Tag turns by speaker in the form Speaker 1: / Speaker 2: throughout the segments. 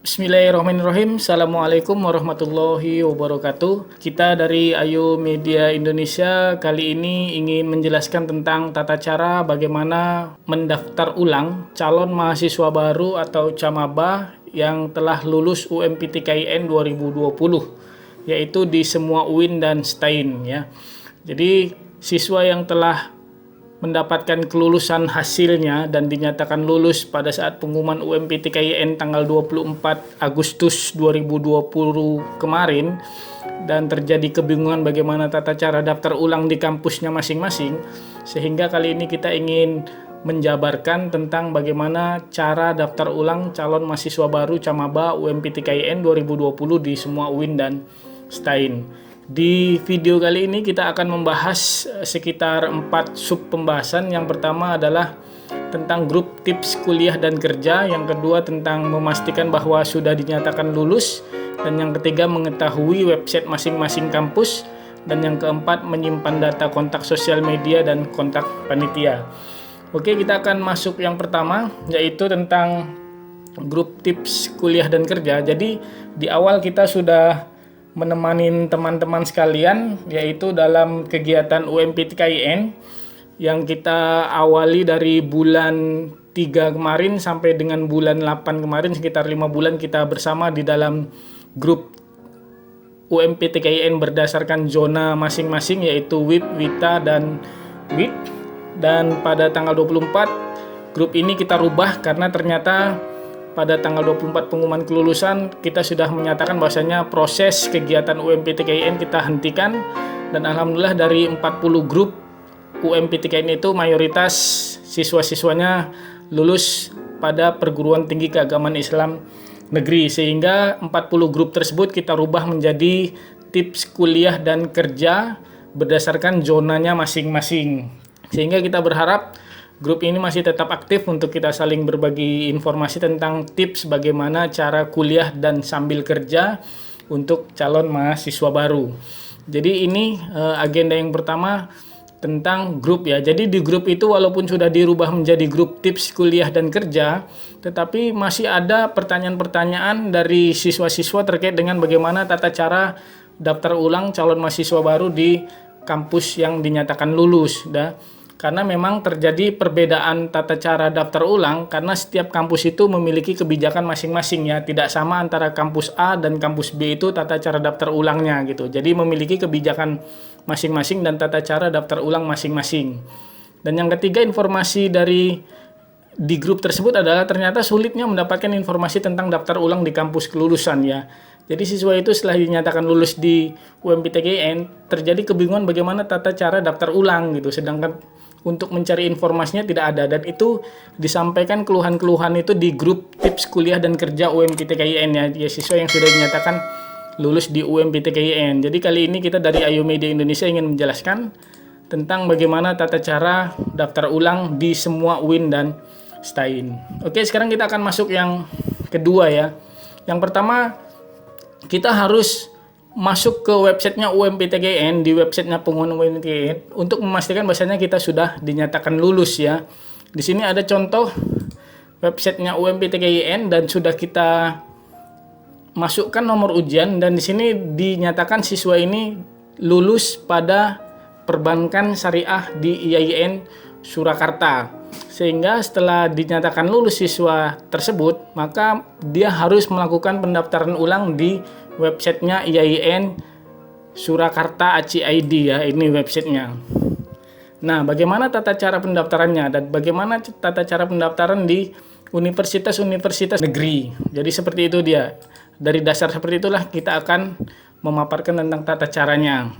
Speaker 1: Bismillahirrahmanirrahim. Assalamualaikum warahmatullahi wabarakatuh. Kita dari Ayu Media Indonesia kali ini ingin menjelaskan tentang tata cara bagaimana mendaftar ulang calon mahasiswa baru atau camaba yang telah lulus UMPTKIN 2020, yaitu di semua UIN dan STAIN ya. Jadi siswa yang telah mendapatkan kelulusan hasilnya dan dinyatakan lulus pada saat pengumuman UMPTKIN tanggal 24 Agustus 2020 kemarin dan terjadi kebingungan bagaimana tata cara daftar ulang di kampusnya masing-masing, sehingga kali ini kita ingin menjabarkan tentang bagaimana cara daftar ulang calon mahasiswa baru camaba UMPTKIN 2020 di semua UIN dan STAIN. Di video kali ini kita akan membahas sekitar 4 sub pembahasan. Yang pertama adalah tentang grup tips kuliah dan kerja, yang kedua tentang memastikan bahwa sudah dinyatakan lulus, dan yang ketiga mengetahui website masing-masing kampus, dan yang keempat menyimpan data kontak sosial media dan kontak panitia. Oke, kita akan masuk yang pertama, yaitu tentang grup tips kuliah dan kerja. Jadi di awal kita sudah menemani teman-teman sekalian, yaitu dalam kegiatan UMPTKIN yang kita awali dari bulan 3 kemarin sampai dengan bulan 8 kemarin, sekitar 5 bulan kita bersama di dalam grup UMPTKIN berdasarkan zona masing-masing, yaitu WIP, WITA, dan WIT. Dan pada tanggal 24 grup ini kita rubah karena ternyata pada tanggal 24 pengumuman kelulusan kita sudah menyatakan bahwasanya proses kegiatan UMPTKIN kita hentikan, dan alhamdulillah dari 40 grup UMPTKIN itu mayoritas siswa-siswanya lulus pada perguruan tinggi keagamaan Islam negeri, sehingga 40 grup tersebut kita rubah menjadi tips kuliah dan kerja berdasarkan zonanya masing-masing, sehingga kita berharap grup ini masih tetap aktif untuk kita saling berbagi informasi tentang tips bagaimana cara kuliah dan sambil kerja untuk calon mahasiswa baru. Jadi ini agenda yang pertama tentang grup ya. Jadi di grup itu walaupun sudah dirubah menjadi grup tips kuliah dan kerja, tetapi masih ada pertanyaan-pertanyaan dari siswa-siswa terkait dengan bagaimana tata cara daftar ulang calon mahasiswa baru di kampus yang dinyatakan lulus. Karena memang terjadi perbedaan tata cara daftar ulang karena setiap kampus itu memiliki kebijakan masing-masing ya, tidak sama antara kampus A dan kampus B itu tata cara daftar ulangnya gitu. Jadi memiliki kebijakan masing-masing dan tata cara daftar ulang masing-masing. Dan yang ketiga, informasi di grup tersebut adalah ternyata sulitnya mendapatkan informasi tentang daftar ulang di kampus kelulusan ya. Jadi siswa itu setelah dinyatakan lulus di UMPTKIN terjadi kebingungan bagaimana tata cara daftar ulang gitu, sedangkan untuk mencari informasinya tidak ada, dan itu disampaikan keluhan-keluhan itu di grup tips kuliah dan kerja UMPTKIN ya, siswa yang sudah dinyatakan lulus di UMPTKIN. Jadi kali ini kita dari Ayu Media Indonesia ingin menjelaskan tentang bagaimana tata cara daftar ulang di semua UIN dan STAIN. Oke, sekarang kita akan masuk yang kedua ya. Yang pertama, kita harus masuk ke websitenya UMPTKIN, di websitenya pengumuman UMPTKIN untuk memastikan bahwasanya kita sudah dinyatakan lulus ya. Di sini ada contoh websitenya UMPTKIN dan sudah kita masukkan nomor ujian, dan di sini dinyatakan siswa ini lulus pada perbankan syariah di IAIN Surakarta. Sehingga setelah dinyatakan lulus siswa tersebut, maka dia harus melakukan pendaftaran ulang di websitenya IAIN Surakarta ACID ya, ini websitenya. Nah, bagaimana tata cara pendaftarannya dan bagaimana tata cara pendaftaran di universitas-universitas negeri. Jadi seperti itu dia. Dari dasar seperti itulah kita akan memaparkan tentang tata caranya.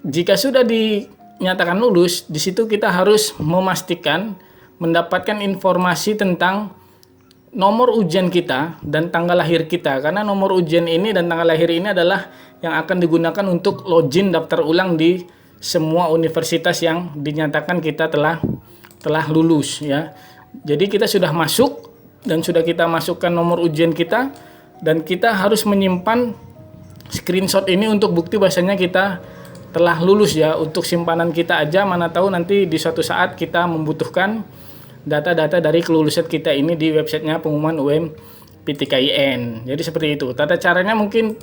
Speaker 1: Jika sudah dinyatakan lulus, di situ kita harus memastikan mendapatkan informasi tentang nomor ujian kita dan tanggal lahir kita, karena nomor ujian ini dan tanggal lahir ini adalah yang akan digunakan untuk login daftar ulang di semua universitas yang dinyatakan kita telah lulus ya. Jadi kita sudah masuk dan sudah kita masukkan nomor ujian kita, dan kita harus menyimpan screenshot ini untuk bukti bahwasanya kita telah lulus ya, untuk simpanan kita aja, mana tahu nanti di suatu saat kita membutuhkan data-data dari kelulusan kita ini di websitenya pengumuman UMPTKIN. PTKIN. Jadi seperti itu. Tata caranya mungkin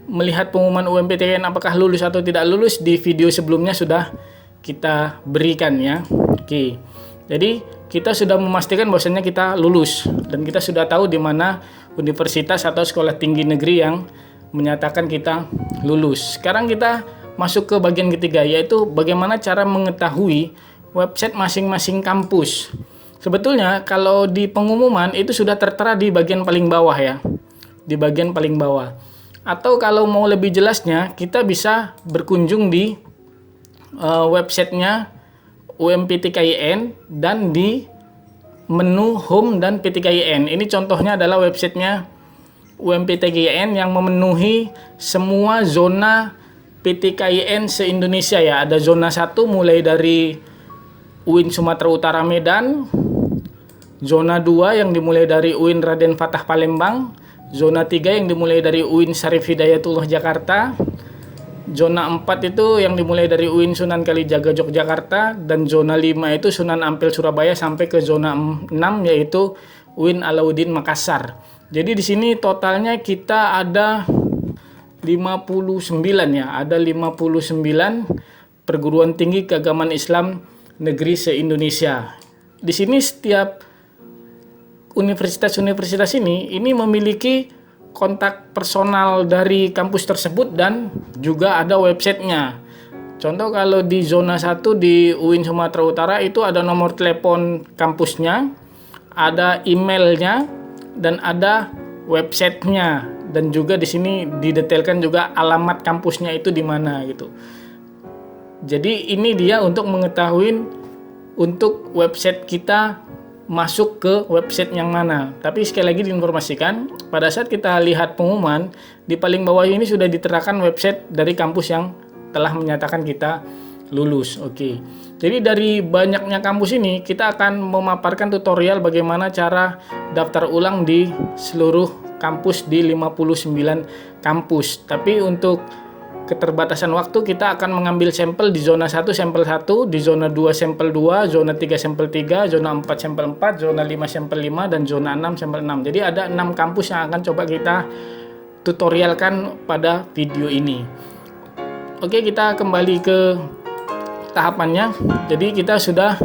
Speaker 1: melihat pengumuman UMPTKIN apakah lulus atau tidak lulus di video sebelumnya sudah kita berikan ya. Oke. Jadi kita sudah memastikan bahwasanya kita lulus dan kita sudah tahu di mana universitas atau sekolah tinggi negeri yang menyatakan kita lulus. Sekarang kita masuk ke bagian ketiga, yaitu bagaimana cara mengetahui website masing-masing kampus. Sebetulnya kalau di pengumuman itu sudah tertera di bagian paling bawah ya, di bagian paling bawah. Atau kalau mau lebih jelasnya, kita bisa berkunjung di websitenya UMPTKIN dan di menu Home dan PTKIN. Ini contohnya adalah websitenya UMPTKIN yang memenuhi semua zona PTKIN se-Indonesia ya. Ada zona 1 mulai dari UIN Sumatera Utara Medan, zona 2 yang dimulai dari UIN Raden Fatah Palembang, zona 3 yang dimulai dari UIN Syarif Hidayatullah Jakarta, zona 4 itu yang dimulai dari UIN Sunan Kalijaga Yogyakarta, dan zona 5 itu Sunan Ampel Surabaya sampai ke zona 6 yaitu UIN Alauddin Makassar. Jadi di sini totalnya kita ada 59 ya, ada 59 perguruan tinggi keagamaan Islam negeri se-Indonesia. Di sini setiap universitas-universitas ini memiliki kontak personal dari kampus tersebut dan juga ada websitenya. Contoh kalau di zona 1 di UIN Sumatera Utara itu ada nomor telepon kampusnya, ada emailnya, dan ada websitenya, dan juga di sini didetailkan juga alamat kampusnya itu di mana gitu. Jadi ini dia untuk mengetahui untuk website kita masuk ke website yang mana. Tapi sekali lagi diinformasikan, pada saat kita lihat pengumuman di paling bawah ini sudah diterakan website dari kampus yang telah menyatakan kita lulus. Oke. Jadi dari banyaknya kampus ini kita akan memaparkan tutorial bagaimana cara daftar ulang di seluruh kampus di 59 kampus. Tapi untuk keterbatasan waktu kita akan mengambil sampel di zona 1 sampel 1, di zona 2 sampel 2, zona 3 sampel 3, zona 4 sampel 4, zona 5 sampel 5, dan zona 6 sampel 6. Jadi ada 6 kampus yang akan coba kita tutorialkan pada video ini. Oke, kita kembali ke tahapannya. Jadi kita sudah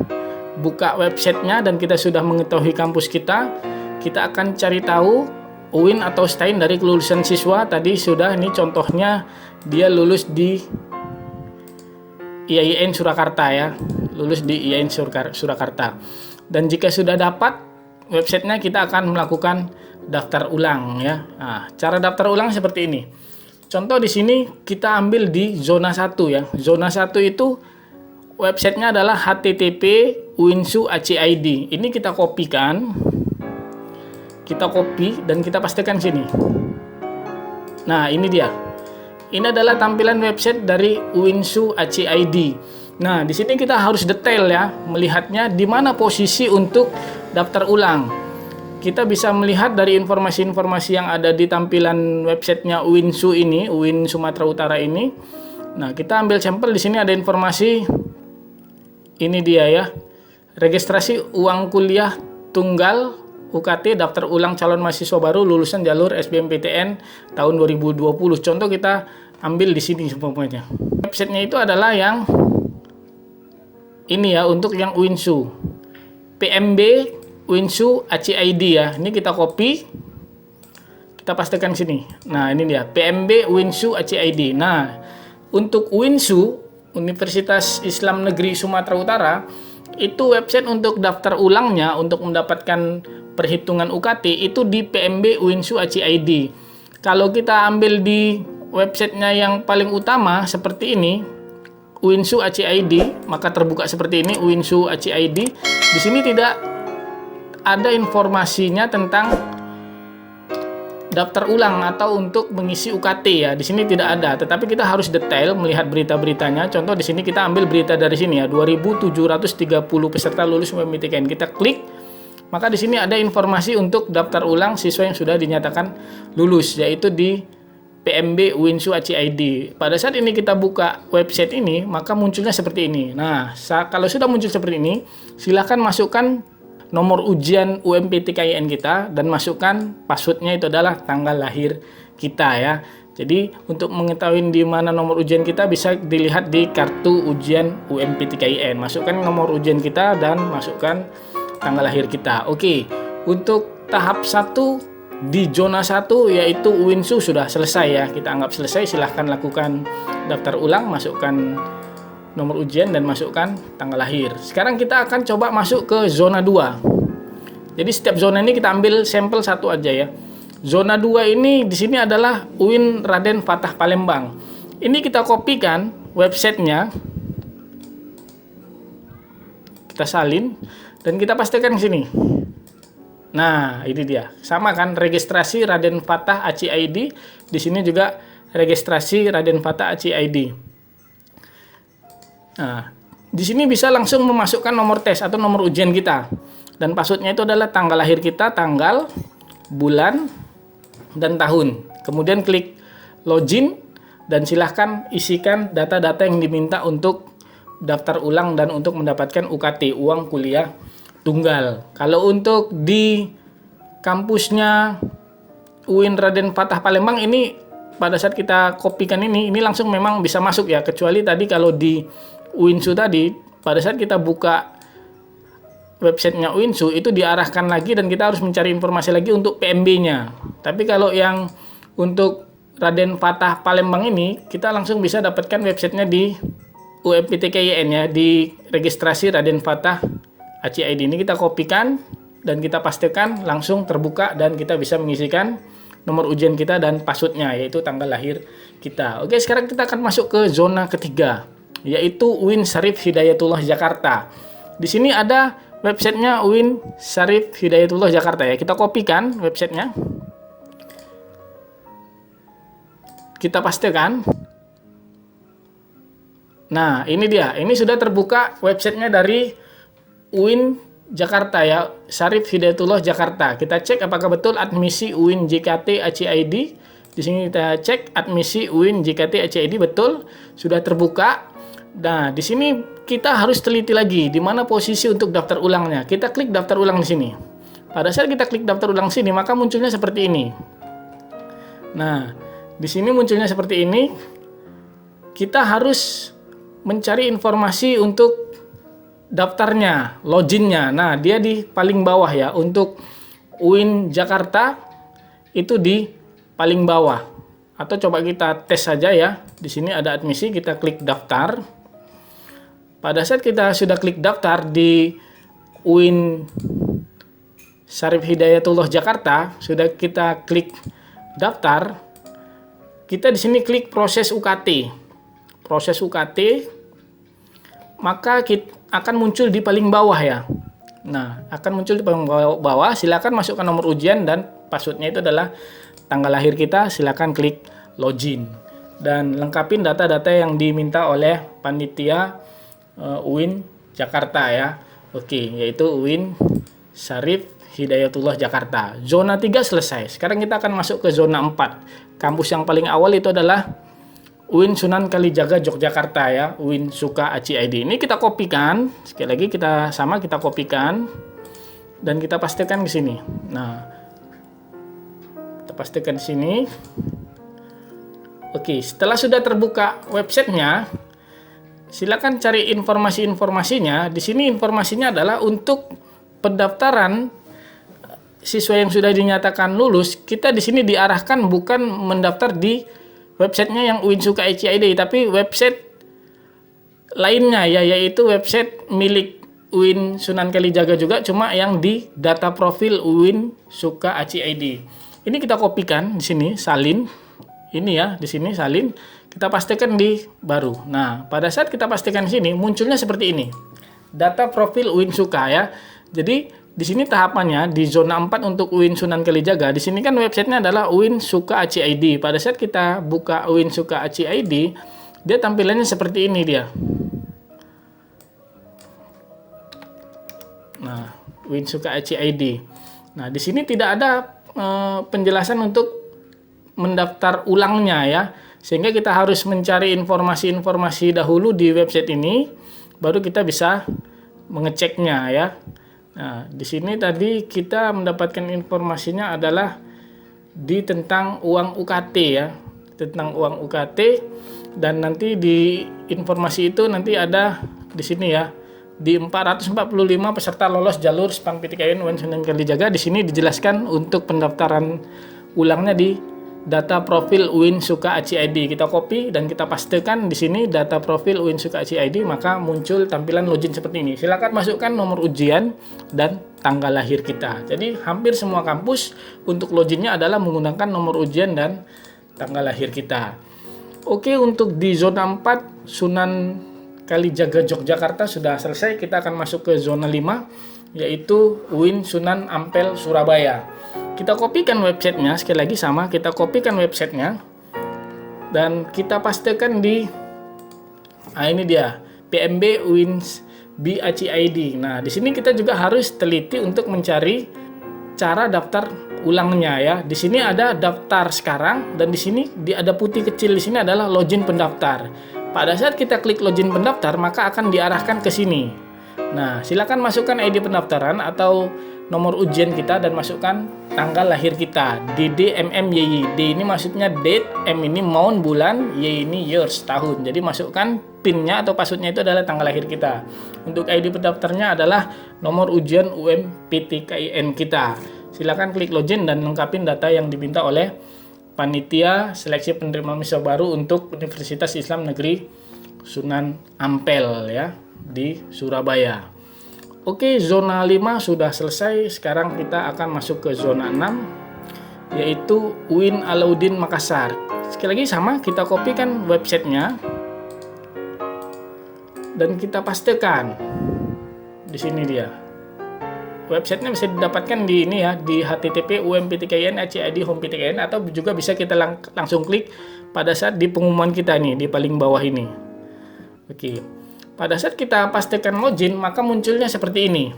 Speaker 1: buka websitenya dan kita sudah mengetahui kampus kita. Kita akan cari tahu UIN atau STAIN dari kelulusan siswa. Tadi sudah, ini contohnya dia lulus di IAIN Surakarta ya, lulus di IAIN Surakarta. Dan jika sudah dapat websitenya, kita akan melakukan daftar ulang ya. Nah, cara daftar ulang seperti ini. Contoh di sini kita ambil di zona 1 ya. Zona 1 itu websitenya adalah http uinsu.ac.id. Ini kita kopikan. Kita copy dan kita pastikan sini. Nah, ini dia. Ini adalah tampilan website dari uinsu.ac.id. Nah, di sini kita harus detail ya, melihatnya di mana posisi untuk daftar ulang. Kita bisa melihat dari informasi-informasi yang ada di tampilan websitenya UINSU ini, UIN Sumatera Utara ini. Nah, kita ambil sampel, di sini ada informasi. Ini dia ya. Registrasi uang kuliah tunggal UKT daftar ulang calon mahasiswa baru lulusan jalur SBMPTN tahun 2020. Contoh kita ambil di sini semuanya. Websitenya itu adalah yang ini ya, untuk yang UINSU. PMB uinsu.ac.id ya. Ini kita copy. Kita pastikan sini. Nah, ini dia PMB uinsu.ac.id. Nah, untuk UINSU, Universitas Islam Negeri Sumatera Utara, itu website untuk daftar ulangnya untuk mendapatkan perhitungan UKT itu di PMB uinsu.ac.id. Kalau kita ambil di websitenya yang paling utama seperti ini, uinsu.ac.id, maka terbuka seperti ini uinsu.ac.id. Di sini tidak ada informasinya tentang daftar ulang atau untuk mengisi UKT ya. Di sini tidak ada, tetapi kita harus detail melihat berita-beritanya. Contoh di sini kita ambil berita dari sini ya, 2.730 peserta lulus UMPTKIN. Kita klik, maka di sini ada informasi untuk daftar ulang siswa yang sudah dinyatakan lulus, yaitu di PMB uinsu.ac.id. Pada saat ini kita buka website ini, maka munculnya seperti ini. Nah, kalau sudah muncul seperti ini, silakan masukkan nomor ujian UMPTKIN kita dan masukkan passwordnya itu adalah tanggal lahir kita ya. Jadi untuk mengetahui di mana nomor ujian kita bisa dilihat di kartu ujian UMPTKIN. Masukkan nomor ujian kita dan masukkan tanggal lahir kita. Oke, untuk tahap 1 di zona 1 yaitu UINSU sudah selesai ya. Kita anggap selesai, silahkan lakukan daftar ulang, masukkan nomor ujian dan masukkan tanggal lahir. Sekarang kita akan coba masuk ke zona 2. Jadi setiap zona ini kita ambil sampel satu aja ya. Zona 2 ini di sini adalah UIN Raden Fatah Palembang. Ini kita kopikan websitenya, kita salin dan kita pastikan di sini. Nah, ini dia. Sama kan, registrasi Raden Fatah ACI ID. Di sini juga registrasi Raden Fatah ACI ID. Nah, di sini bisa langsung memasukkan nomor tes atau nomor ujian kita. Dan passwordnya itu adalah tanggal lahir kita, tanggal, bulan, dan tahun. Kemudian klik login dan silahkan isikan data-data yang diminta untuk daftar ulang dan untuk mendapatkan UKT, uang kuliah tunggal. Kalau untuk di kampusnya UIN Raden Fatah Palembang ini pada saat kita kopikan ini langsung memang bisa masuk ya, kecuali tadi kalau di UINSU tadi pada saat kita buka websitenya UINSU itu diarahkan lagi dan kita harus mencari informasi lagi untuk PMB-nya. Tapi kalau yang untuk Raden Fatah Palembang ini kita langsung bisa dapatkan websitenya di UMPTKIN ya, di registrasi Raden Fatah ACI ID. Ini kita kopikan dan kita pastikan langsung terbuka dan kita bisa mengisikan nomor ujian kita dan passwordnya yaitu tanggal lahir kita. Oke, sekarang kita akan masuk ke zona ketiga yaitu UIN Syarif Hidayatullah Jakarta. Di sini ada websitenya UIN Syarif Hidayatullah Jakarta ya. Kita kopikan websitenya. Kita pastikan. Nah, ini dia. Ini sudah terbuka websitenya dari UIN Jakarta ya. Syarif Hidayatullah Jakarta. Kita cek apakah betul admisi UIN JKT ACID. Di sini kita cek admisi UIN JKT ACID betul. Sudah terbuka. Nah, di sini kita harus teliti lagi di mana posisi untuk daftar ulangnya. Kita klik daftar ulang di sini. Pada saat kita klik daftar ulang sini, maka munculnya seperti ini. Nah, di sini munculnya seperti ini. Kita harus mencari informasi untuk daftarnya, loginnya. Nah, dia di paling bawah ya. Untuk UIN Jakarta itu di paling bawah. Atau coba kita tes saja ya. Di sini ada admisi, kita klik daftar. Pada saat kita sudah klik daftar di UIN Syarif Hidayatullah Jakarta, sudah kita klik daftar, kita di sini klik proses UKT. Proses UKT, maka kita akan muncul di paling bawah ya. Nah, akan muncul di paling bawah. Silakan masukkan nomor ujian dan passwordnya itu adalah tanggal lahir kita. Silakan klik login dan lengkapin data-data yang diminta oleh panitia UIN Jakarta ya. Oke, yaitu UIN Syarif Hidayatullah Jakarta. Zona 3 selesai. Sekarang kita akan masuk ke zona 4. Kampus yang paling awal itu adalah UIN Sunan Kalijaga Yogyakarta ya, UIN Suka ACI ID. Ini kita kopikan. Sekali lagi kita kopikan dan kita pastikan di sini. Nah, kita pastikan di sini. Oke, setelah sudah terbuka websitenya, silakan cari informasi-informasinya. Di sini informasinya adalah untuk pendaftaran siswa yang sudah dinyatakan lulus. Kita di sini diarahkan bukan mendaftar di websitenya yang UIN Suka ACID, tapi website lainnya ya, yaitu website milik UIN Sunan Kalijaga juga, cuma yang di data profil UIN Suka ACID. Ini kita kopikan di sini, salin. Ini ya, di sini salin. Kita pastikan di baru. Nah, pada saat kita pastikan di sini, munculnya seperti ini. Data profil UIN Suka ya. Jadi, di sini tahapannya di zona 4 untuk UIN Sunan Kalijaga. Di sini kan websitenya adalah UIN Suka ACID. Pada saat kita buka UIN Suka ACID, dia tampilannya seperti ini dia. Nah, UIN Suka ACID. Nah, di sini tidak ada penjelasan untuk mendaftar ulangnya ya. Sehingga kita harus mencari informasi-informasi dahulu di website ini, baru kita bisa mengeceknya ya. Nah, di sini tadi kita mendapatkan informasinya adalah di tentang uang UKT ya, tentang uang UKT, dan nanti di informasi itu nanti ada di sini ya, di 445 peserta lolos jalur SPAN PTKIN UIN Sunan Kalijaga. Di sini dijelaskan untuk pendaftaran ulangnya di data profil UIN Suka Aci ID. Kita copy dan kita pastekan di sini data profil UIN Suka Aci ID, maka muncul tampilan login seperti ini. Silakan masukkan nomor ujian dan tanggal lahir kita. Jadi hampir semua kampus untuk loginnya adalah menggunakan nomor ujian dan tanggal lahir kita. Oke, untuk di zona 4 Sunan Kalijaga Yogyakarta sudah selesai. Kita akan masuk ke zona 5, yaitu UIN Sunan Ampel Surabaya. Kita kopikan websitenya, sekali lagi sama, kita kopikan websitenya dan kita pastekan di ini dia, PMB UIN BACI ID. Nah, di sini kita juga harus teliti untuk mencari cara daftar ulangnya ya. Di sini ada daftar sekarang, dan di sini ada putih kecil di sini adalah login pendaftar. Pada saat kita klik login pendaftar, maka akan diarahkan ke sini. Nah, silakan masukkan ID pendaftaran atau nomor ujian kita dan masukkan tanggal lahir kita. DDMMYY. D ini maksudnya date, M ini month bulan, Y ini years tahun. Jadi masukkan PIN-nya atau password-nya itu adalah tanggal lahir kita. Untuk ID pendaftarnya adalah nomor ujian UMPTKIN kita. Silakan klik login dan lengkapin data yang diminta oleh panitia seleksi penerima mahasiswa baru untuk Universitas Islam Negeri Sunan Ampel ya di Surabaya. Oke, zona 5 sudah selesai. Sekarang kita akan masuk ke zona 6, yaitu UIN Alauddin Makassar. Sekali lagi sama, kita kopikan websitenya dan kita pastekan. Di sini dia. Websitenya bisa didapatkan di ini ya, di http umptkin acid home ptkn, atau juga bisa kita langsung klik pada saat di pengumuman kita nih di paling bawah ini. Oke. Pada saat kita pastikan login, maka munculnya seperti ini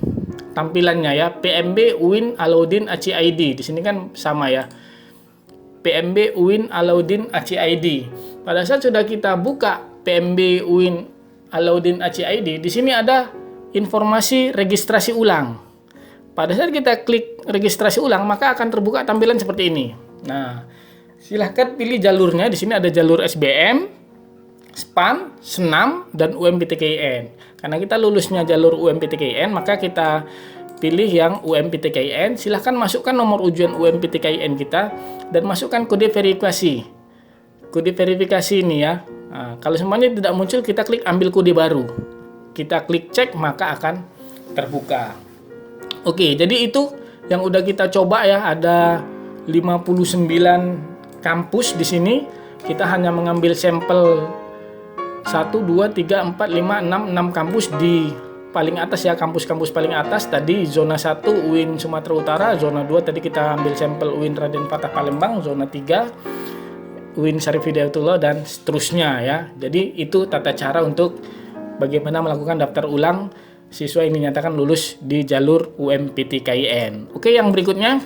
Speaker 1: tampilannya ya, PMB UIN Alauddin ACI ID. Di sini kan sama ya, PMB UIN Alauddin ACI ID. Pada saat sudah kita buka PMB UIN Alauddin ACI ID, di sini ada informasi registrasi ulang. Pada saat kita klik registrasi ulang, maka akan terbuka tampilan seperti ini. Nah, silahkan pilih jalurnya. Di sini ada jalur SBM, SPAN, SENAM, dan UMPTKIN. Karena kita lulusnya jalur UMPTKIN, maka kita pilih yang UMPTKIN. Silahkan masukkan nomor ujian UMPTKIN kita dan masukkan kode verifikasi. Kode verifikasi ini ya. Nah, kalau semuanya tidak muncul, kita klik ambil kode baru. Kita klik cek, maka akan terbuka. Oke, jadi itu yang udah kita coba ya. Ada 59 kampus di sini. Kita hanya mengambil sampel 1, 2, 3, 4, 5, 6 kampus di paling atas ya, kampus-kampus paling atas. Tadi zona 1 UIN Sumatera Utara, zona 2 tadi kita ambil sampel UIN Raden Fatah Palembang, zona 3 UIN Syarif Hidayatullah, dan seterusnya ya. Jadi itu tata cara untuk bagaimana melakukan daftar ulang siswa yang dinyatakan lulus di jalur UMPTKIN. Oke, yang berikutnya.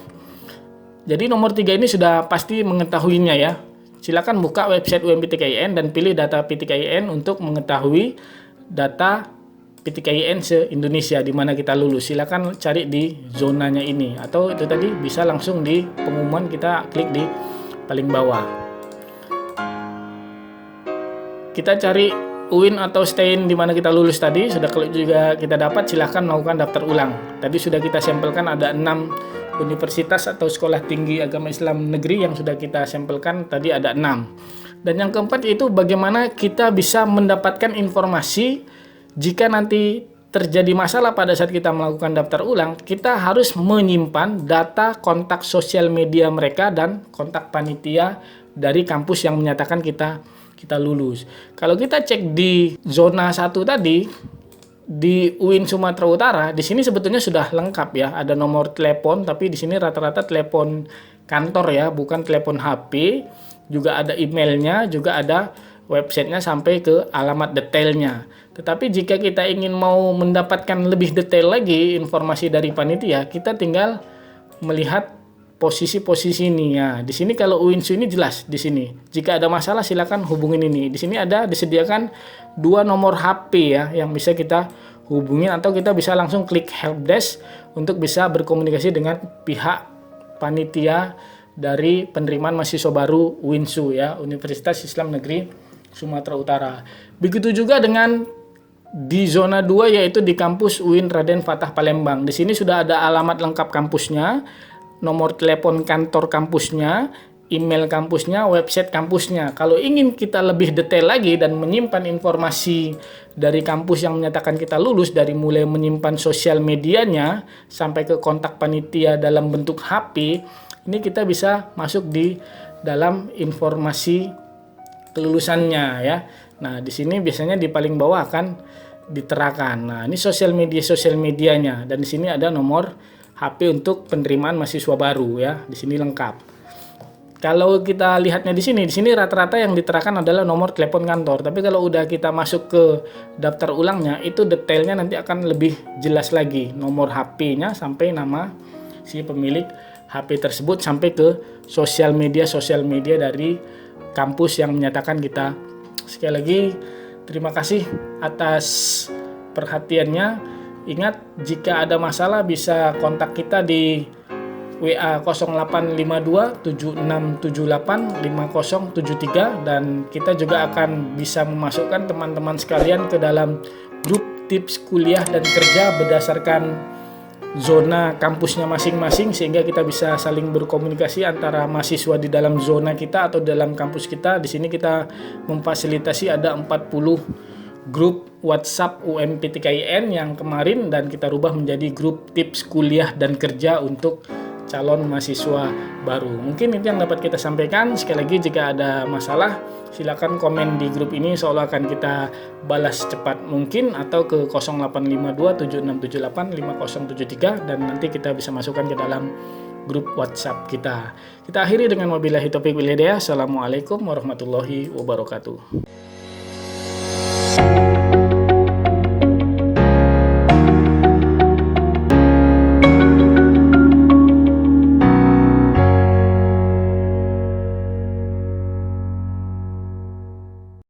Speaker 1: Jadi nomor 3 ini sudah pasti mengetahuinya ya. Silakan buka website UMPTKIN dan pilih data PTKIN untuk mengetahui data PTKIN se-Indonesia di mana kita lulus. Silakan cari di zonanya ini, atau itu tadi bisa langsung di pengumuman kita klik di paling bawah. Kita cari UIN atau STAIN di mana kita lulus tadi. Sudah klik juga kita dapat, silahkan melakukan daftar ulang. Tadi sudah kita sampelkan ada 6 universitas atau sekolah tinggi agama Islam negeri yang sudah kita sampelkan tadi ada 6. Dan yang keempat yaitu bagaimana kita bisa mendapatkan informasi jika nanti terjadi masalah pada saat kita melakukan daftar ulang. Kita harus menyimpan data kontak sosial media mereka dan kontak panitia dari kampus yang menyatakan kita lulus. Kalau kita cek di zona 1 tadi di UIN Sumatera Utara, di sini sebetulnya sudah lengkap ya. Ada nomor telepon, tapi di sini rata-rata telepon kantor ya, bukan telepon HP. Juga ada emailnya, juga ada websitenya sampai ke alamat detailnya. Tetapi jika kita ingin mau mendapatkan lebih detail lagi informasi dari panitia, kita tinggal melihat posisi-posisi ini ya. Di sini kalau UINSU ini jelas di sini. Jika ada masalah silakan hubungin ini. Di sini ada disediakan 2 nomor HP ya yang bisa kita hubungin, atau kita bisa langsung klik helpdesk untuk bisa berkomunikasi dengan pihak panitia dari penerimaan mahasiswa baru UINSU ya, Universitas Islam Negeri Sumatera Utara. Begitu juga dengan di zona 2, yaitu di kampus UIN Raden Fatah Palembang. Di sini sudah ada alamat lengkap kampusnya, nomor telepon kantor kampusnya, email kampusnya, website kampusnya. Kalau ingin kita lebih detail lagi dan menyimpan informasi dari kampus yang menyatakan kita lulus, dari mulai menyimpan sosial medianya sampai ke kontak panitia dalam bentuk HP, ini kita bisa masuk di dalam informasi kelulusannya ya. Nah, di sini biasanya di paling bawah akan diterakan. Nah, ini sosial medianya, dan di sini ada nomor HP untuk penerimaan mahasiswa baru ya. Di sini lengkap. Kalau kita lihatnya di sini rata-rata yang diterakan adalah nomor telepon kantor. Tapi kalau udah kita masuk ke daftar ulangnya, itu detailnya nanti akan lebih jelas lagi. Nomor HP-nya sampai nama si pemilik HP tersebut, sampai ke sosial media dari kampus yang menyatakan kita. Sekali lagi, terima kasih atas perhatiannya. Ingat, jika ada masalah bisa kontak kita di WA 0852 7678 5073, dan kita juga akan bisa memasukkan teman-teman sekalian ke dalam grup tips kuliah dan kerja berdasarkan zona kampusnya masing-masing, sehingga kita bisa saling berkomunikasi antara mahasiswa di dalam zona kita atau dalam kampus kita. Di sini kita memfasilitasi ada 40 grup WhatsApp UMPTKIN yang kemarin, dan kita rubah menjadi grup tips kuliah dan kerja untuk calon mahasiswa baru. Mungkin itu yang dapat kita sampaikan. Sekali lagi, jika ada masalah silakan komen di grup ini, seolah akan kita balas cepat mungkin, atau ke 0852 7678 5073, dan nanti kita bisa masukkan ke dalam grup WhatsApp kita. Kita akhiri dengan wabillahi taufiq wal hidayah. Assalamualaikum warahmatullahi wabarakatuh.